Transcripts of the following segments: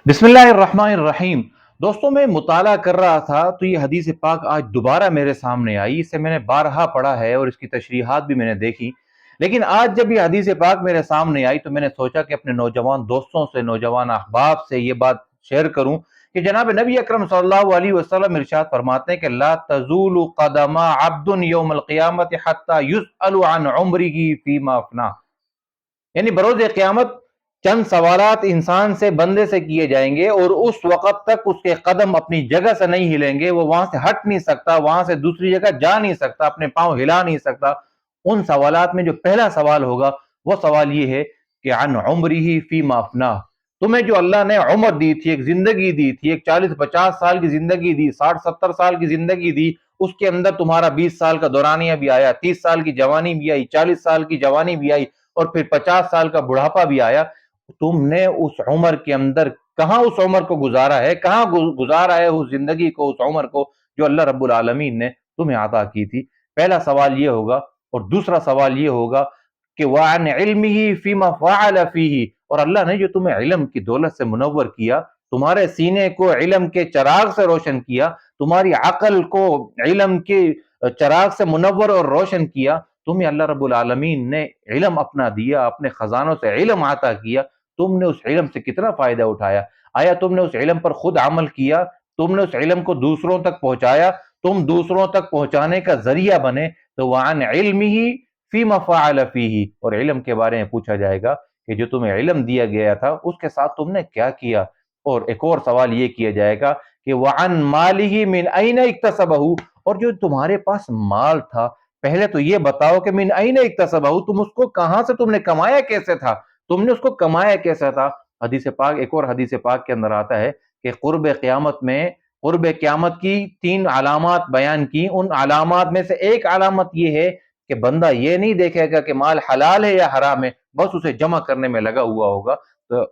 بسم اللہ الرحمن الرحیم۔ دوستوں میں مطالعہ کر رہا تھا تو یہ حدیث پاک آج دوبارہ میرے سامنے آئی۔ اسے میں نے بارہا پڑھا ہے اور اس کی تشریحات بھی میں نے دیکھی، لیکن آج جب یہ حدیث پاک میرے سامنے آئی تو میں نے سوچا کہ اپنے نوجوان دوستوں سے، نوجوان احباب سے یہ بات شیئر کروں کہ جناب نبی اکرم صلی اللہ علیہ وسلم ارشاد فرماتے ہیں کہ لا تزول قدم عبد یوم القیامت حتی یسأل عن عمره فیما افنا، یعنی بروز قیامت چند سوالات انسان سے، بندے سے کیے جائیں گے اور اس وقت تک اس کے قدم اپنی جگہ سے نہیں ہلیں گے، وہ وہاں سے ہٹ نہیں سکتا، وہاں سے دوسری جگہ جا نہیں سکتا، اپنے پاؤں ہلا نہیں سکتا۔ ان سوالات میں جو پہلا سوال ہوگا وہ سوال یہ ہے کہ عن عمرہ فیما افناہ، تمہیں جو اللہ نے عمر دی تھی، ایک زندگی دی تھی، ایک 40-50 سال کی زندگی دی، 60-70 سال کی زندگی دی، اس کے اندر تمہارا 20 سال کا دورانیہ بھی آیا، 30 سال کی جوانی بھی آئی، 40 سال کی جوانی بھی آئی اور پھر 50 سال کا بڑھاپا بھی آیا۔ تم نے اس عمر کے اندر کہاں اس عمر کو گزارا ہے، کہاں گزارا ہے اس زندگی کو، اس عمر کو جو اللہ رب العالمین نے تمہیں عطا کی تھی۔ پہلا سوال یہ ہوگا، اور دوسرا سوال یہ ہوگا کہ وَعَنْ عِلْمِهِ فِيمَا فَعَلَ فِيهِ، اور اللہ نے جو تمہیں علم کی دولت سے منور کیا، تمہارے سینے کو علم کے چراغ سے روشن کیا، تمہاری عقل کو علم کے چراغ سے منور اور روشن کیا، تمہیں اللہ رب العالمین نے علم اپنا دیا، اپنے خزانوں سے علم عطا کیا، تم نے اس علم سے کتنا فائدہ اٹھایا؟ آیا تم نے اس علم پر خود عمل کیا؟ تم نے اس علم کو دوسروں تک پہنچایا؟ تم دوسروں تک پہنچانے کا ذریعہ بنے؟ تو وعن علمہ فیما فعل فیہ، اور علم کے بارے میں پوچھا جائے گا کہ جو تمہیں علم دیا گیا تھا اس کے ساتھ تم نے کیا کیا؟ اور ایک اور سوال یہ کیا جائے گا کہ وعن مالہ من این اکتسبہ، اور جو تمہارے پاس مال تھا پہلے تو یہ بتاؤ کہ من این اکتسبہ، تم اس کو کہاں سے تم نے کمایا، کیسے تھا، تم نے اس کو کمایا کیسا تھا؟ حدیث پاک، ایک اور حدیث پاک کے اندر آتا ہے کہ قرب قیامت کی 3 علامات بیان کی۔ ان علامات میں سے ایک علامت یہ ہے کہ بندہ یہ نہیں دیکھے گا کہ مال حلال ہے یا حرام ہے، بس اسے جمع کرنے میں لگا ہوا ہوگا۔ تو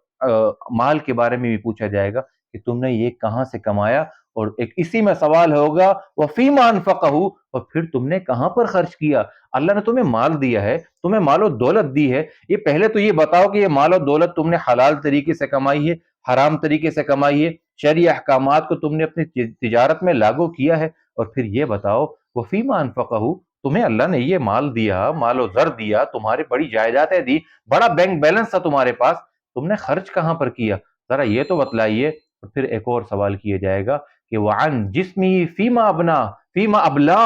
مال کے بارے میں بھی پوچھا جائے گا کہ تم نے یہ کہاں سے کمایا، اور ایک اسی میں سوال ہوگا وَفِيمَ أَنفَقَهُ، اور پھر تم نے کہاں پر خرچ کیا؟ اللہ نے تمہیں مال دیا ہے، تمہیں مال و دولت دی ہے، یہ پہلے تو یہ بتاؤ کہ یہ مال و دولت تم نے حلال طریقے سے کمائی ہے، حرام طریقے سے کمائی ہے، شرعی احکامات کو تم نے اپنی تجارت میں لاگو کیا ہے، اور پھر یہ بتاؤ وَفِيمَ أَنفَقَهُ، تمہیں اللہ نے یہ مال دیا، مال و زر دیا، تمہارے بڑی جائیدادیں دی، بڑا بینک بیلنس تھا تمہارے پاس، تم نے خرچ کہاں پر کیا؟ ذرا یہ تو بتلائیے۔ اور پھر ایک اور سوال کیا جائے گا کہ وعن جسمی فیما ابنا فیما ابلا،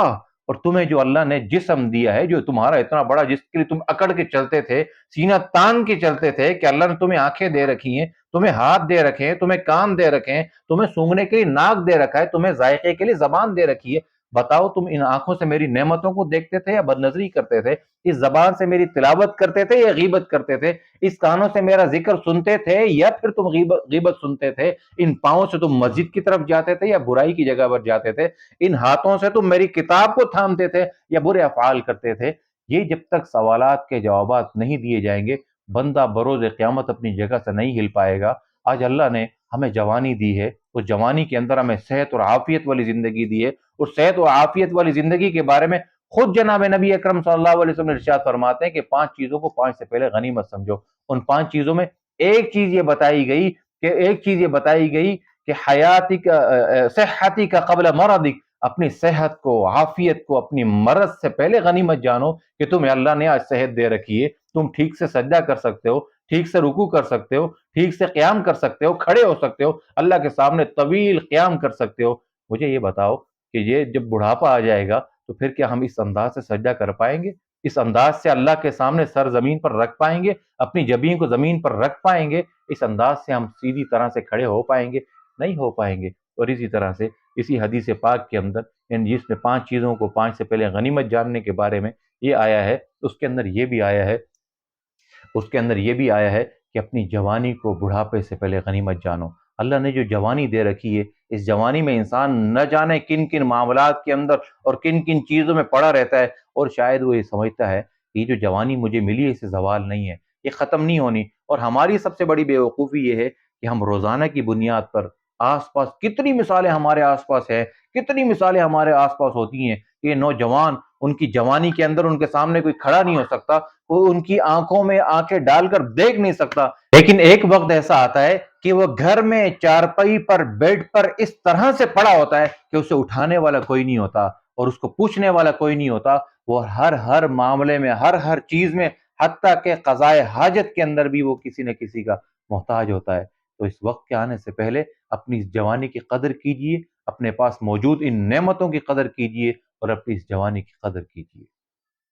اور تمہیں جو اللہ نے جسم دیا ہے، جو تمہارا اتنا بڑا، جس کے لیے تم اکڑ کے چلتے تھے، سینہ تان کے چلتے تھے، کہ اللہ نے تمہیں آنکھیں دے رکھی ہیں، تمہیں ہاتھ دے رکھے ہیں، تمہیں کان دے رکھے ہیں، تمہیں سونگھنے کے لیے ناک دے رکھا ہے، تمہیں ذائقے کے لیے زبان دے رکھی ہے، بتاؤ تم ان آنکھوں سے میری نعمتوں کو دیکھتے تھے یا بدنظری کرتے تھے؟ اس زبان سے میری تلاوت کرتے تھے یا غیبت کرتے تھے؟ اس کانوں سے میرا ذکر سنتے تھے یا پھر تم غیبت سنتے تھے؟ ان پاؤں سے تم مسجد کی طرف جاتے تھے یا برائی کی جگہ پر جاتے تھے؟ ان ہاتھوں سے تم میری کتاب کو تھامتے تھے یا برے افعال کرتے تھے؟ یہ جب تک سوالات کے جوابات نہیں دیے جائیں گے، بندہ بروز قیامت اپنی جگہ سے نہیں ہل پائے گا۔ آج اللہ نے ہمیں جوانی دی ہے، اس جوانی کے اندر ہمیں صحت اور عافیت والی زندگی دی ہے، اور صحت اور عافیت والی زندگی کے بارے میں خود جناب نبی اکرم صلی اللہ علیہ وسلم ارشاد فرماتے ہیں کہ 5 چیزوں کو 5 سے پہلے غنیمت سمجھو۔ ان 5 چیزوں میں ایک چیز یہ بتائی گئی کہ حیاتی کا صحتی کا قبل مرضک، اپنی صحت کو، عافیت کو اپنی مرض سے پہلے غنیمت جانو کہ تمہیں اللہ نے آج صحت دے رکھی ہے، تم ٹھیک سے سجدہ کر سکتے ہو، ٹھیک سے رکوع کر سکتے ہو، ٹھیک سے قیام کر سکتے ہو، کھڑے ہو سکتے ہو، اللہ کے سامنے طویل قیام کر سکتے ہو۔ مجھے یہ بتاؤ کہ یہ جب بڑھاپا آ جائے گا تو پھر کیا ہم اس انداز سے سجدہ کر پائیں گے؟ اس انداز سے اللہ کے سامنے سر زمین پر رکھ پائیں گے؟ اپنی جبین کو زمین پر رکھ پائیں گے؟ اس انداز سے ہم سیدھی طرح سے کھڑے ہو پائیں گے؟ نہیں ہو پائیں گے۔ اور اسی طرح سے اسی حدیث پاک کے اندر، یعنی جس میں 5 چیزوں کو 5 سے پہلے غنیمت جاننے کے بارے میں یہ آیا ہے، اس کے اندر یہ بھی آیا ہے کہ اپنی جوانی کو بڑھاپے سے پہلے غنیمت جانو۔ اللہ نے جو جوانی دے رکھی ہے، اس جوانی میں انسان نہ جانے کن کن معاملات کے اندر اور کن کن چیزوں میں پڑا رہتا ہے، اور شاید وہ یہ سمجھتا ہے کہ یہ جو جوانی مجھے ملی ہے اسے زوال نہیں ہے، یہ ختم نہیں ہونی۔ اور ہماری سب سے بڑی بیوقوفی یہ ہے کہ ہم روزانہ کی بنیاد پر آس پاس کتنی مثالیں ہمارے آس پاس ہیں، کتنی مثالیں ہمارے آس پاس ہوتی ہیں کہ یہ نوجوان ان کی جوانی کے اندر ان کے سامنے کوئی کھڑا نہیں ہو سکتا، وہ ان کی آنکھوں میں آنکھیں ڈال کر دیکھ نہیں سکتا، لیکن ایک وقت ایسا آتا ہے کہ وہ گھر میں چارپائی پر بیڈ پر اس طرح سے پڑا ہوتا ہے کہ اسے اٹھانے والا کوئی نہیں ہوتا اور اس کو پوچھنے والا کوئی نہیں ہوتا. وہ ہر معاملے میں ہر چیز میں حتیٰ کہ قضائے حاجت کے اندر بھی وہ کسی نہ کسی کا محتاج ہوتا ہے. تو اس وقت کے آنے سے پہلے اپنی اس جوانی کی قدر کیجئے، اپنے پاس موجود ان نعمتوں کی قدر کیجئے اور اپنی اس جوانی کی قدر کیجئے.